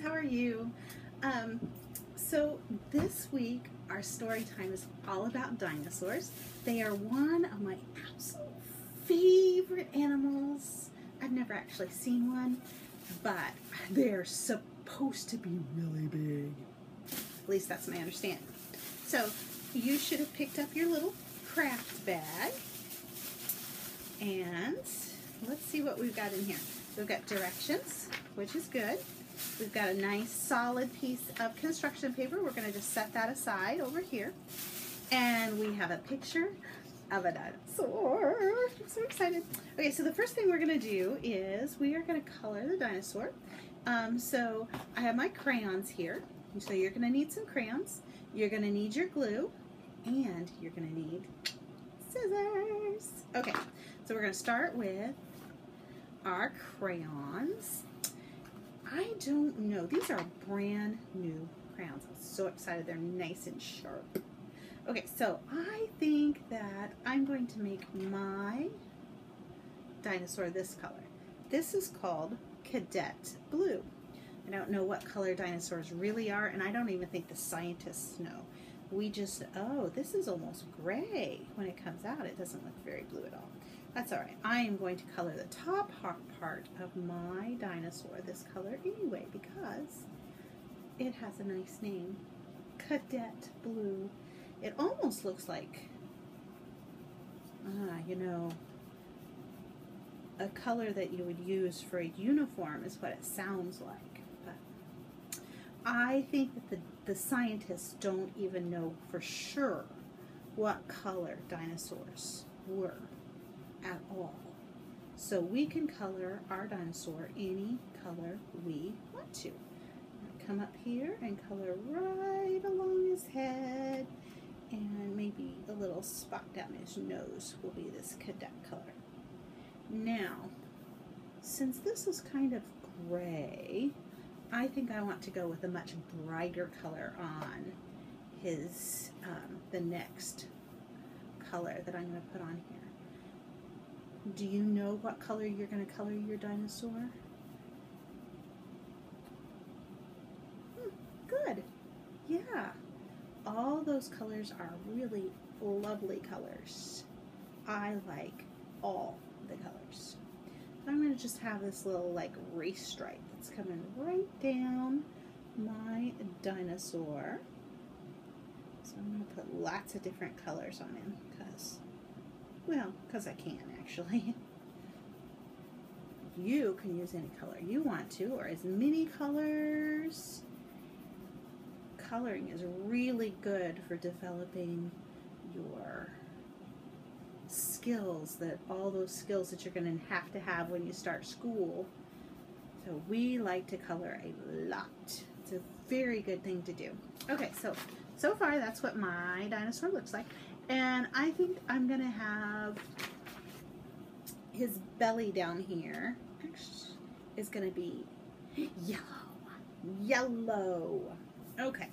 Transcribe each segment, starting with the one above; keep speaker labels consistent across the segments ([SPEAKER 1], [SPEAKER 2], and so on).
[SPEAKER 1] how are you? So this week our story time is all about dinosaurs. They are one of my absolute favorite animals. I've never actually seen one, but they're supposed to be really big. At least that's my understanding. So you should have picked up your little craft bag, and let's see what we've got in here. We've got directions, which is good. We've got a nice solid piece of construction paper. We're going to just set that aside over here. And we have a picture of a dinosaur. I'm so excited. Okay, so the first thing we're going to do is we are going to color the dinosaur. So I have my crayons here. So you're going to need some crayons. You're going to need your glue. And you're going to need scissors. Okay, so we're going to start with our crayons. I don't know. These are brand new crayons. I'm so excited. They're nice and sharp. Okay, so I think that I'm going to make my dinosaur this color. This is called Cadet Blue. I don't know what color dinosaurs really are, and I don't even think the scientists know. We just, oh, this is almost gray. When it comes out, it doesn't look very blue at all. That's all right. I am going to color the top part of my dinosaur this color anyway because it has a nice name, Cadet Blue. It almost looks like, you know, a color that you would use for a uniform is what it sounds like. But I think that the scientists don't even know for sure what color dinosaurs were at all. So we can color our dinosaur any color we want to. Come up here and color right along his head, and maybe a little spot down his nose will be this cadet color. Now, since this is kind of gray, I think I want to go with a much brighter color on his, the next color that I'm going to put on here. Do you know what color you're going to color your dinosaur? Good. Yeah. All those colors are really lovely colors. I like all the colors. I'm going to just have this little like race stripe that's coming right down my dinosaur. So I'm going to put lots of different colors on him because I can actually. You can use any color you want to, or as many colors. Coloring is really good for developing your skills, all those skills that you're going to have when you start school. So we like to color a lot. It's a very good thing to do. Okay, so far that's what my dinosaur looks like. And I think I'm going to have his belly down here is going to be yellow. Okay.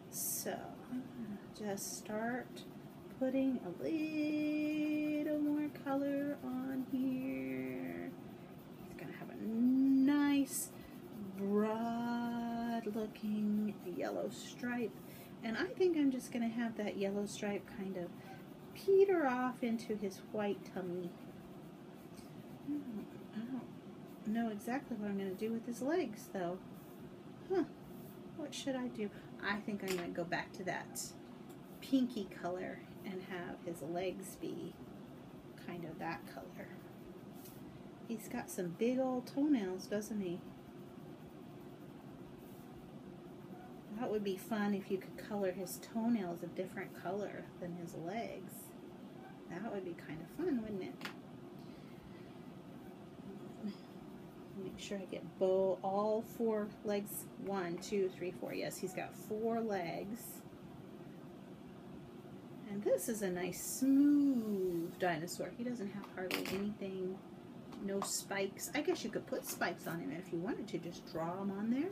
[SPEAKER 1] So I'm gonna just start putting a little more color on here. It's gonna have a nice, broad looking yellow stripe. And I think I'm just gonna have that yellow stripe kind of peter off into his white tummy. I don't know exactly what I'm going to do with his legs, though. What should I do? I think I'm going to go back to that pinky color and have his legs be kind of that color. He's got some big old toenails, doesn't he? That would be fun if you could color his toenails a different color than his legs. That would be kind of fun, wouldn't it? Make sure I get all 4 legs. 1, 2, 3, 4. Yes, he's got 4 legs. And this is a nice smooth dinosaur. He doesn't have hardly anything, no spikes. I guess you could put spikes on him if you wanted to. Just draw them on there,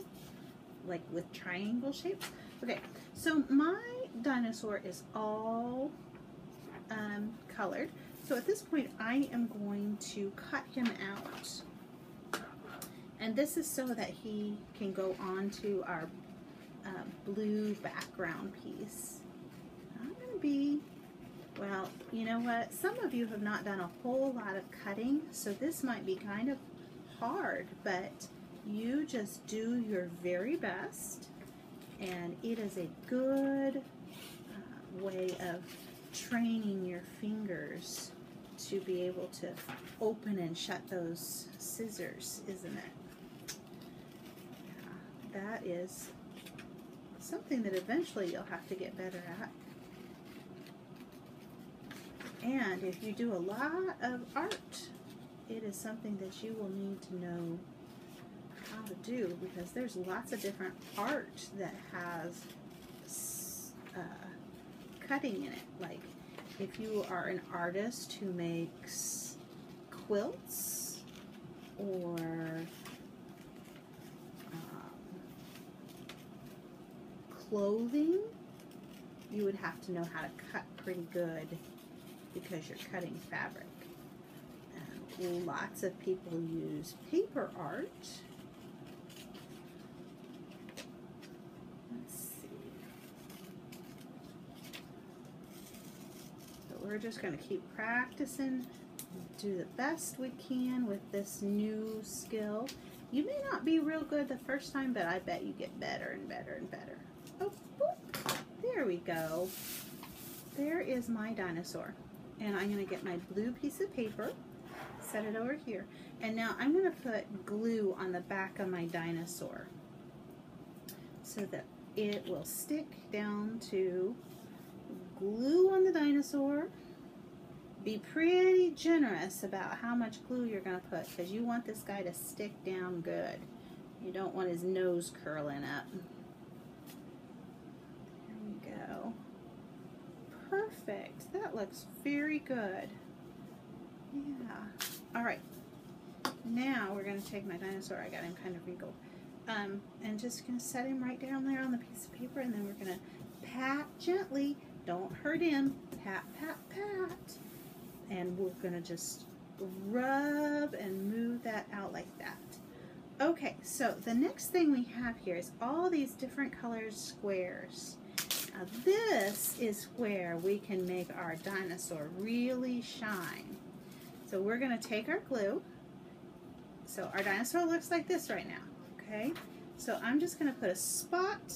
[SPEAKER 1] like with triangle shapes. Okay, so my dinosaur is all colored. So at this point, I am going to cut him out. And this is so that he can go on to our blue background piece. I'm going to be, well, you know what? Some of you have not done a whole lot of cutting, so this might be kind of hard, but you just do your very best, and it is a good way of training your fingers to be able to open and shut those scissors, isn't it? Yeah, that is something that eventually you'll have to get better at. And if you do a lot of art, it is something that you will need to know how to do, because there's lots of different art that has cutting in it. Like if you are an artist who makes quilts or clothing, you would have to know how to cut pretty good because you're cutting fabric. And lots of people use paper art. Let's see. So we're just going to keep practicing, do the best we can with this new skill. You may not be real good the first time, but I bet you get better and better and better. Oh, boop. There we go. There is my dinosaur. And I'm going to get my blue piece of paper, set it over here. And now I'm going to put glue on the back of my dinosaur so that it will stick down to glue on the dinosaur. Be pretty generous about how much glue you're going to put, because you want this guy to stick down good. You don't want his nose curling up. There we go. Perfect. That looks very good. Yeah. All right. Now we're going to take my dinosaur. I got him kind of wrinkled. And just going to set him right down there on the piece of paper, and then we're going to pat gently. Don't hurt him. Pat, pat, pat. And we're going to just rub and move that out like that. Okay, so the next thing we have here is all these different colored squares. Now this is where we can make our dinosaur really shine. So we're going to take our glue. So our dinosaur looks like this right now, okay? So I'm just going to put a spot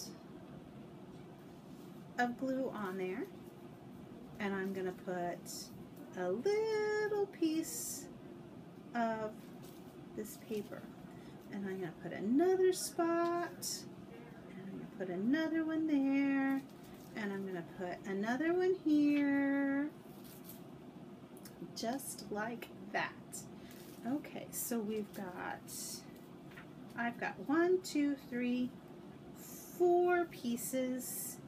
[SPEAKER 1] of glue on there, and I'm going to put a little piece of this paper, and I'm going to put another spot, and I'm going to put another one there, and I'm going to put another one here, just like that. Okay, so I've got 1, 2, 3, 4 pieces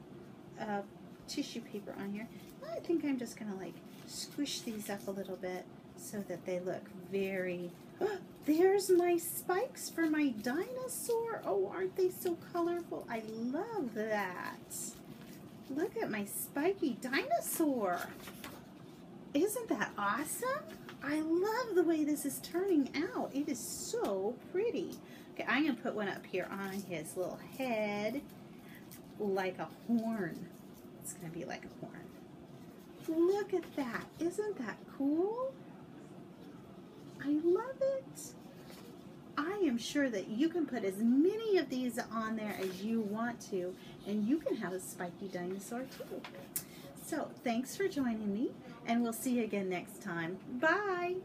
[SPEAKER 1] of tissue paper on here. I think I'm just going to like squish these up a little bit so that they look very... Oh, there's my spikes for my dinosaur. Oh, aren't they so colorful? I love that. Look at my spiky dinosaur. Isn't that awesome? I love the way this is turning out. It is so pretty. Okay, I'm going to put one up here on his little head like a horn. It's going to be like a horn. Look at that. Isn't that cool? I love it. I am sure that you can put as many of these on there as you want to, and you can have a spiky dinosaur too. So thanks for joining me, and we'll see you again next time. Bye.